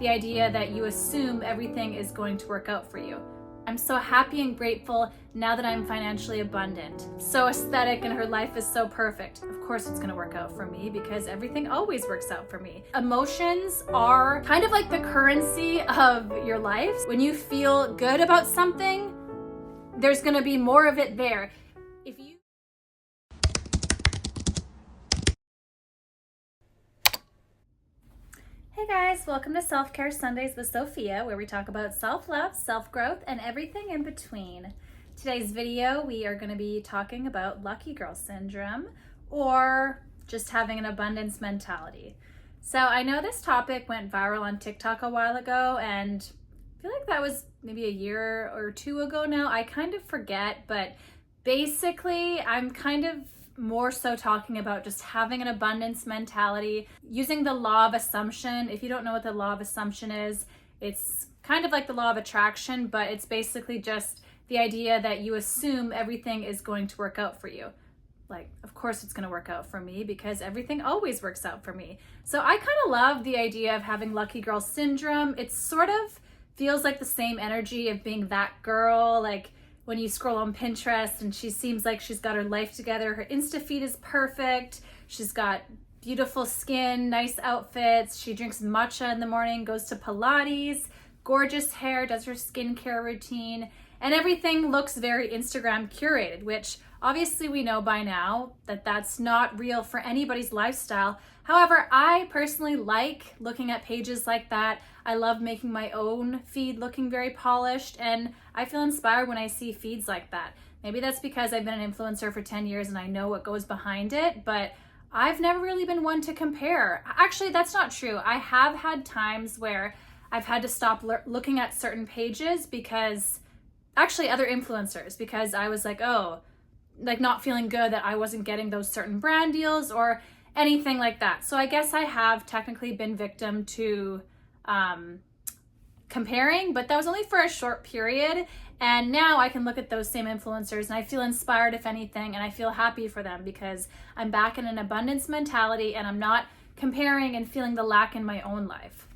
the idea that you assume everything is going to work out for you. I'm so happy and grateful now that I'm financially abundant. So aesthetic and her life is so perfect. Of course it's gonna work out for me because everything always works out for me. Emotions are kind of like the currency of your life. When you feel good about something, there's gonna be more of it there. If you Hey guys, welcome to Self-Care Sundays with Sophia, where we talk about self-love, self-growth, and everything in between. Today's video, we are going to be talking about lucky girl syndrome, or just having an abundance mentality. So I know this topic went viral on TikTok a while ago, and I feel like that was maybe a year or two ago now. I kind of forget, but basically I'm kind of more so talking about just having an abundance mentality, using the law of assumption. If you don't know what the law of assumption is, it's kind of like the law of attraction, but it's basically just the idea that you assume everything is going to work out for you. Like, of course it's going to work out for me because everything always works out for me. So I kind of love the idea of having lucky girl syndrome. It sort of feels like the same energy of being that girl, like when you scroll on Pinterest and she seems like she's got her life together. Her Insta feed is perfect. She's got beautiful skin, nice outfits. She drinks matcha in the morning, goes to Pilates, gorgeous hair, does her skincare routine, and everything looks very Instagram curated, which obviously we know by now that that's not real for anybody's lifestyle. However, I personally like looking at pages like that. I love making my own feed looking very polished, and I feel inspired when I see feeds like that. Maybe that's because I've been an influencer for 10 years and I know what goes behind it, but I've never really been one to compare. Actually, that's not true. I have had times where I've had to stop looking at certain pages because, actually other influencers, because I was like, oh, like not feeling good that I wasn't getting those certain brand deals or anything like that. So I guess I have technically been victim to comparing, but that was only for a short period. And now I can look at those same influencers and I feel inspired, if anything, and I feel happy for them because I'm back in an abundance mentality and I'm not comparing and feeling the lack in my own life.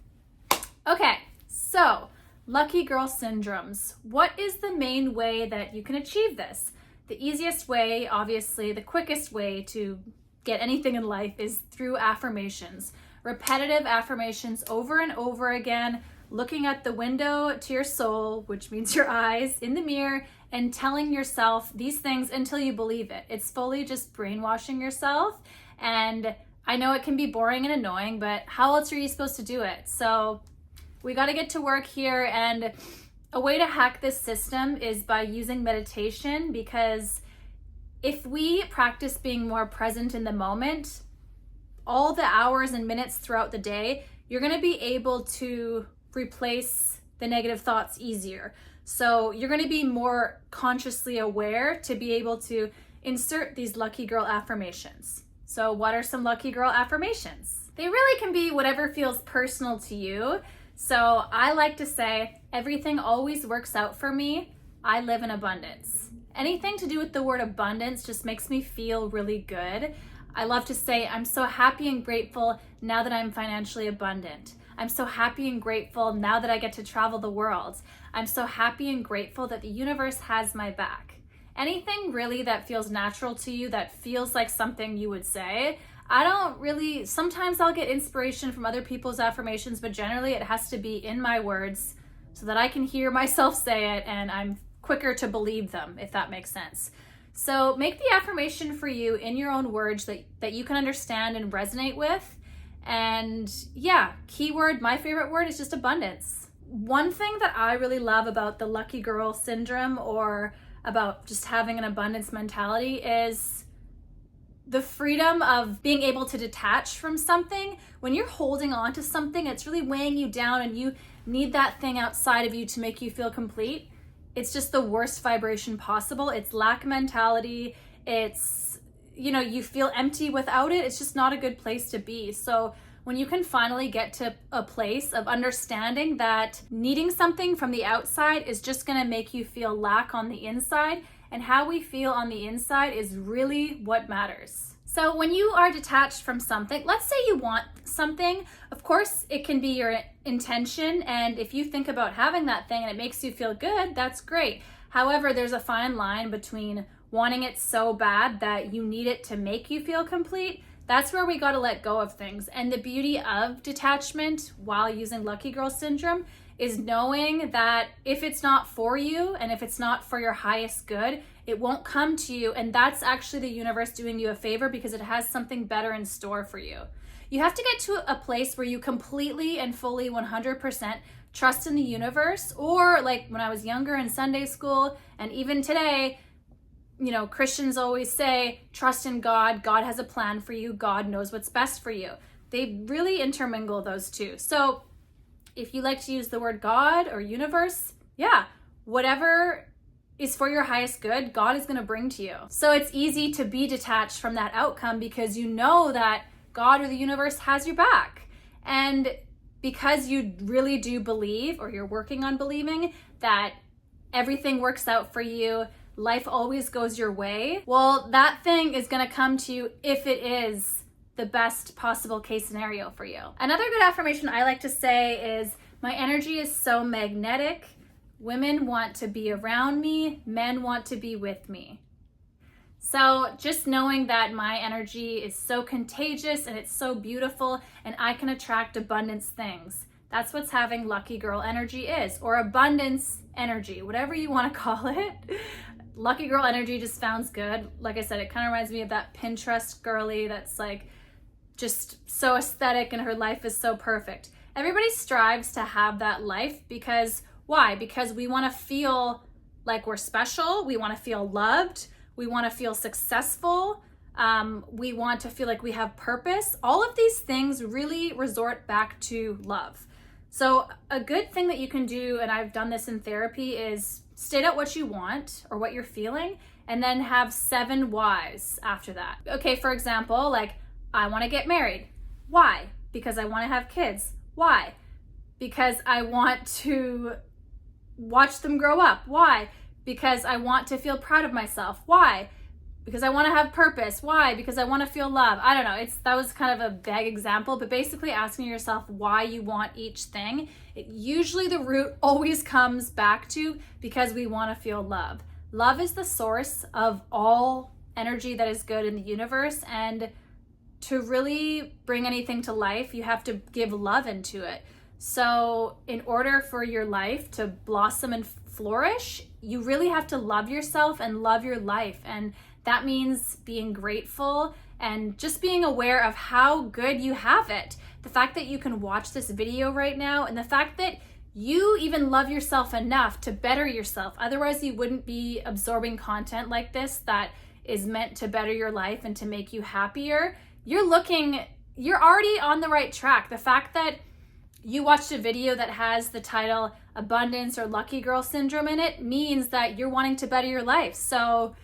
Okay, so lucky girl syndromes. What is the main way that you can achieve this? The easiest way, obviously, the quickest way to get anything in life is through affirmations. Repetitive affirmations over and over again, looking at the window to your soul, which means your eyes, in the mirror, and telling yourself these things until you believe it. It's fully just brainwashing yourself. And I know it can be boring and annoying, but how else are you supposed to do it? So we got to get to work here, and a way to hack this system is by using meditation, because if we practice being more present in the moment, all the hours and minutes throughout the day, you're going to be able to replace the negative thoughts easier. So you're going to be more consciously aware to be able to insert these lucky girl affirmations. So what are some lucky girl affirmations? They really can be whatever feels personal to you. So I like to say, everything always works out for me. I live in abundance. Anything to do with the word abundance just makes me feel really good. I love to say, I'm so happy and grateful now that I'm financially abundant. I'm so happy and grateful now that I get to travel the world. I'm so happy and grateful that the universe has my back. Anything really that feels natural to you, that feels like something you would say. I don't really, sometimes I'll get inspiration from other people's affirmations, but generally it has to be in my words so that I can hear myself say it and I'm quicker to believe them, if that makes sense. So make the affirmation for you in your own words that you can understand and resonate with. And yeah, keyword, my favorite word is just abundance. One thing that I really love about the lucky girl syndrome, or about just having an abundance mentality, is the freedom of being able to detach from something. When you're holding on to something, it's really weighing you down and you need that thing outside of you to make you feel complete. It's just the worst vibration possible. It's lack mentality. It's, you feel empty without it. It's just not a good place to be. So when you can finally get to a place of understanding that needing something from the outside is just going to make you feel lack on the inside, and how we feel on the inside is really what matters. So when you are detached from something, let's say you want something, of course it can be your intention, and if you think about having that thing and it makes you feel good, that's great. However, there's a fine line between wanting it so bad that you need it to make you feel complete. That's where we got to let go of things. And the beauty of detachment while using Lucky Girl Syndrome is knowing that if it's not for you and if it's not for your highest good, it won't come to you. And that's actually the universe doing you a favor because it has something better in store for you. You have to get to a place where you completely and fully 100% trust in the universe. Or like when I was younger in Sunday school and even today, you know, Christians always say, trust in God. God has a plan for you. God knows what's best for you. They really intermingle those two. So if you like to use the word God or universe, yeah, whatever is for your highest good, God is going to bring to you. So it's easy to be detached from that outcome because you know that God or the universe has your back. And because you really do believe, or you're working on believing, that everything works out for you, life always goes your way, well, that thing is going to come to you if it is the best possible case scenario for you. Another good affirmation I like to say is, my energy is so magnetic. Women want to be around me. Men want to be with me. So just knowing that my energy is so contagious and it's so beautiful and I can attract abundance things. That's what's having Lucky Girl energy is, or abundance energy, whatever you want to call it. Lucky Girl energy just sounds good. Like I said, it kind of reminds me of that Pinterest girly that's like just so aesthetic and her life is so perfect. Everybody strives to have that life because why? Because we want to feel like we're special. We want to feel loved. We want to feel successful. We want to feel like we have purpose. All of these things really resort back to love. So a good thing that you can do, and I've done this in therapy, is state out what you want or what you're feeling and then have 7 whys after that. Okay, for example, like, I want to get married. Why? Because I want to have kids. Why? Because I want to watch them grow up. Why? Because I want to feel proud of myself. Why? Because I want to have purpose. Why? Because I want to feel love. I don't know. That was kind of a vague example, but basically asking yourself why you want each thing. Usually the root always comes back to because we want to feel love. Love is the source of all energy that is good in the universe, and to really bring anything to life, you have to give love into it. So in order for your life to blossom and flourish, you really have to love yourself and love your life. And that means being grateful and just being aware of how good you have it. The fact that you can watch this video right now, and the fact that you even love yourself enough to better yourself. Otherwise, you wouldn't be absorbing content like this that is meant to better your life and to make you happier. You're already on the right track. The fact that you watched a video that has the title Abundance or Lucky Girl Syndrome in it means that you're wanting to better your life. So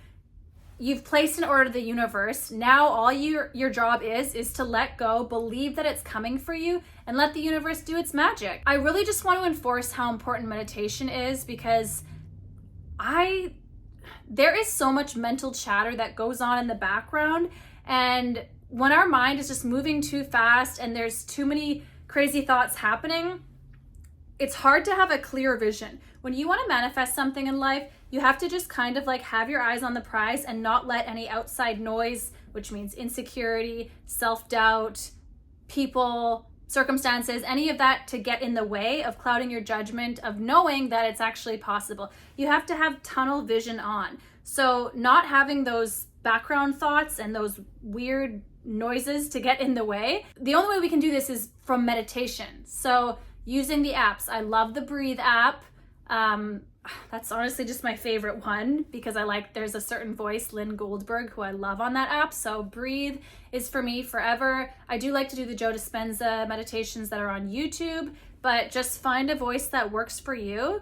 you've placed an order to the universe. Now all your job is to let go, believe that it's coming for you, and let the universe do its magic. I really just want to enforce how important meditation is, because there is so much mental chatter that goes on in the background, and when our mind is just moving too fast and there's too many crazy thoughts happening, it's hard to have a clear vision. When you want to manifest something in life, you have to just kind of like have your eyes on the prize and not let any outside noise, which means insecurity, self-doubt, people, circumstances, any of that to get in the way of clouding your judgment of knowing that it's actually possible. You have to have tunnel vision on. So not having those background thoughts and those weird noises to get in the way. The only way we can do this is from meditation. So using the apps. I love the Breathe app. That's honestly just my favorite one because there's a certain voice, Lynn Goldberg, who I love on that app. So Breathe is for me forever. I do like to do the Joe Dispenza meditations that are on YouTube, but just find a voice that works for you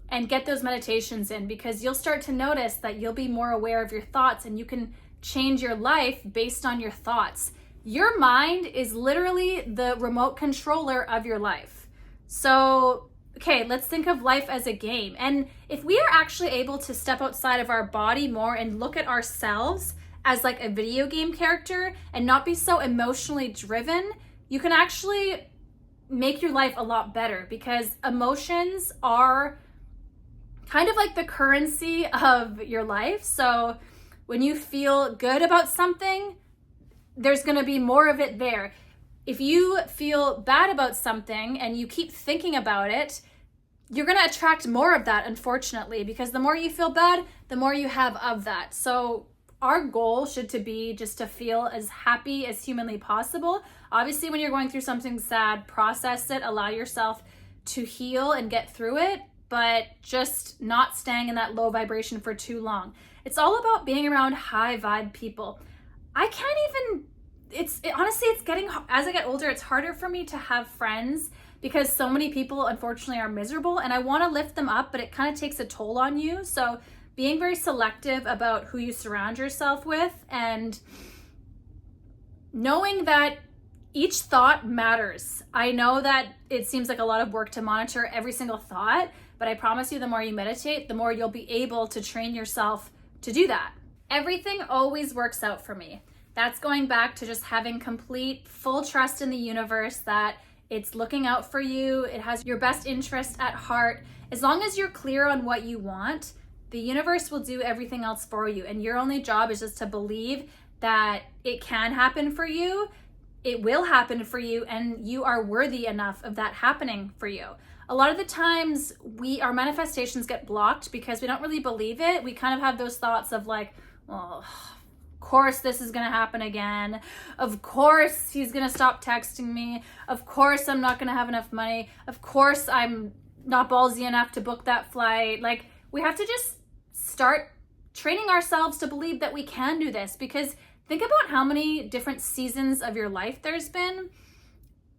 and get those meditations in, because you'll start to notice that you'll be more aware of your thoughts and you can change your life based on your thoughts. Your mind is literally the remote controller of your life. So, okay, let's think of life as a game. And if we are actually able to step outside of our body more and look at ourselves as like a video game character and not be so emotionally driven, you can actually make your life a lot better, because emotions are kind of like the currency of your life. So when you feel good about something, there's going to be more of it there. If you feel bad about something and you keep thinking about it, you're going to attract more of that, unfortunately, because the more you feel bad, the more you have of that. So our goal should to be just to feel as happy as humanly possible. Obviously, when you're going through something sad, process it, allow yourself to heal and get through it, but just not staying in that low vibration for too long. It's all about being around high vibe people. I can't even, honestly, it's getting, as I get older, it's harder for me to have friends because so many people unfortunately are miserable, and I want to lift them up, but it kind of takes a toll on you. So being very selective about who you surround yourself with, and knowing that each thought matters. I know that it seems like a lot of work to monitor every single thought, but I promise you, the more you meditate, the more you'll be able to train yourself to do that. Everything always works out for me. That's going back to just having complete, full trust in the universe that it's looking out for you. It has your best interest at heart. As long as you're clear on what you want, the universe will do everything else for you. And your only job is just to believe that it can happen for you. It will happen for you, and you are worthy enough of that happening for you. A lot of the times our manifestations get blocked because we don't really believe it. We kind of have those thoughts of like, well, of course this is going to happen again. Of course he's going to stop texting me. Of course I'm not going to have enough money. Of course I'm not ballsy enough to book that flight. Like, we have to just start training ourselves to believe that we can do this, because think about how many different seasons of your life there's been.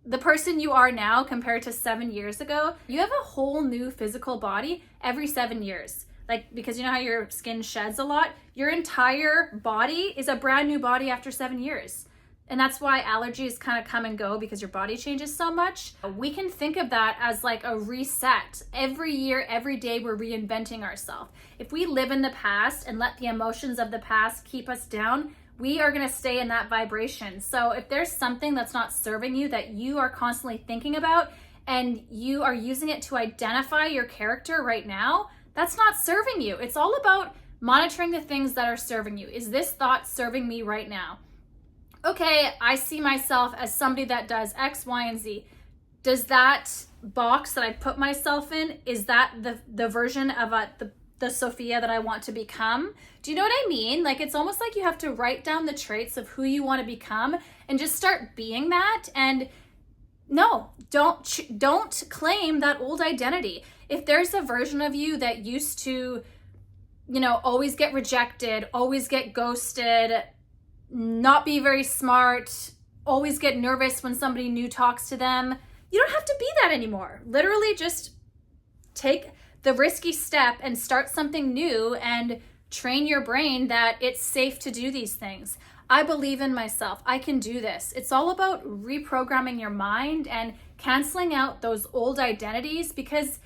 The person you are now compared to 7 years ago, you have a whole new physical body every 7 years. Like, because you know how your skin sheds a lot? Your entire body is a brand new body after 7 years. And that's why allergies kind of come and go, because your body changes so much. We can think of that as like a reset. Every year, every day, we're reinventing ourselves. If we live in the past and let the emotions of the past keep us down, we are going to stay in that vibration. So if there's something that's not serving you that you are constantly thinking about, and you are using it to identify your character right now, that's not serving you. It's all about monitoring the things that are serving you. Is this thought serving me right now? Okay, I see myself as somebody that does X, Y, and Z. Does that box that I put myself in, is that the version of the Sophia that I want to become? Do you know what I mean? Like, it's almost like you have to write down the traits of who you want to become and just start being that. And no, don't claim that old identity. If there's a version of you that used to, always get rejected, always get ghosted, not be very smart, always get nervous when somebody new talks to them, you don't have to be that anymore. Literally just take the risky step and start something new and train your brain that it's safe to do these things. I believe in myself. I can do this. It's all about reprogramming your mind and canceling out those old identities, because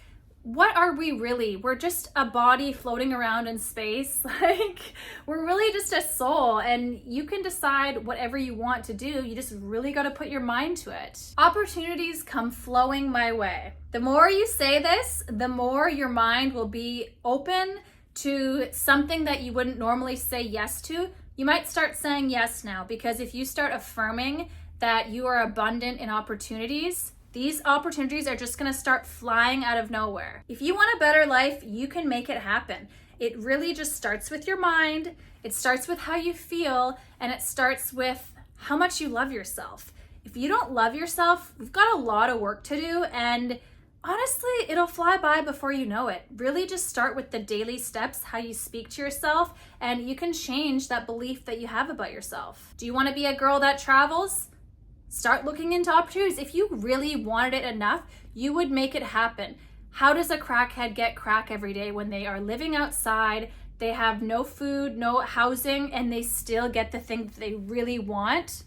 what are we really? We're just a body floating around in space. Like, we're really just a soul, and you can decide whatever you want to do. You just really got to put your mind to it. Opportunities come flowing my way. The more you say this, the more your mind will be open to something that you wouldn't normally say yes to. You might start saying yes now, because if you start affirming that you are abundant in opportunities, these opportunities are just going to start flying out of nowhere. If you want a better life, you can make it happen. It really just starts with your mind. It starts with how you feel, and it starts with how much you love yourself. If you don't love yourself, we've got a lot of work to do, and honestly, it'll fly by before you know it. Really just start with the daily steps, how you speak to yourself, and you can change that belief that you have about yourself. Do you want to be a girl that travels? Start looking into opportunities. If you really wanted it enough, you would make it happen. How does a crackhead get crack every day when they are living outside, they have no food, no housing, and they still get the thing that they really want?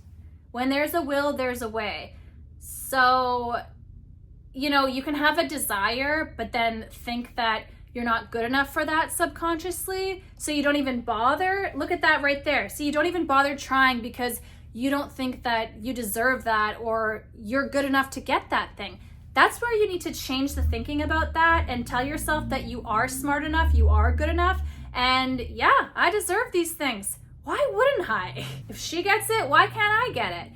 When there's a will, there's a way. So, you can have a desire, but then think that you're not good enough for that subconsciously, so you don't even bother. Look at that right there. So you don't even bother trying because you don't think that you deserve that or you're good enough to get that thing. That's where you need to change the thinking about that and tell yourself that you are smart enough, you are good enough, and yeah, I deserve these things. Why wouldn't I? If she gets it, why can't I get it?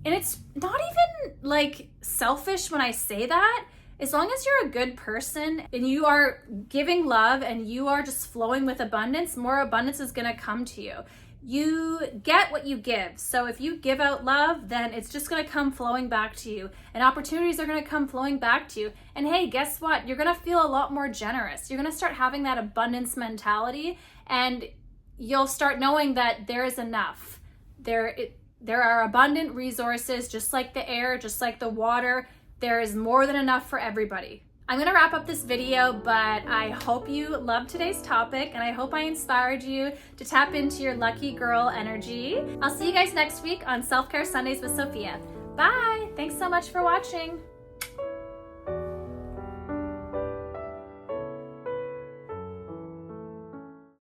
And it's not even like selfish when I say that. As long as you're a good person and you are giving love and you are just flowing with abundance, more abundance is gonna come to you. You get what you give. So if you give out love, then it's just gonna come flowing back to you, and opportunities are gonna come flowing back to you. And hey, guess what? You're gonna feel a lot more generous. You're gonna start having that abundance mentality, and you'll start knowing that there is enough. There are abundant resources, just like the air, just like the water. There is more than enough for everybody. I'm gonna wrap up this video, but I hope you loved today's topic and I hope I inspired you to tap into your lucky girl energy. I'll see you guys next week on Self-Care Sundays with Sophia. Bye! Thanks so much for watching.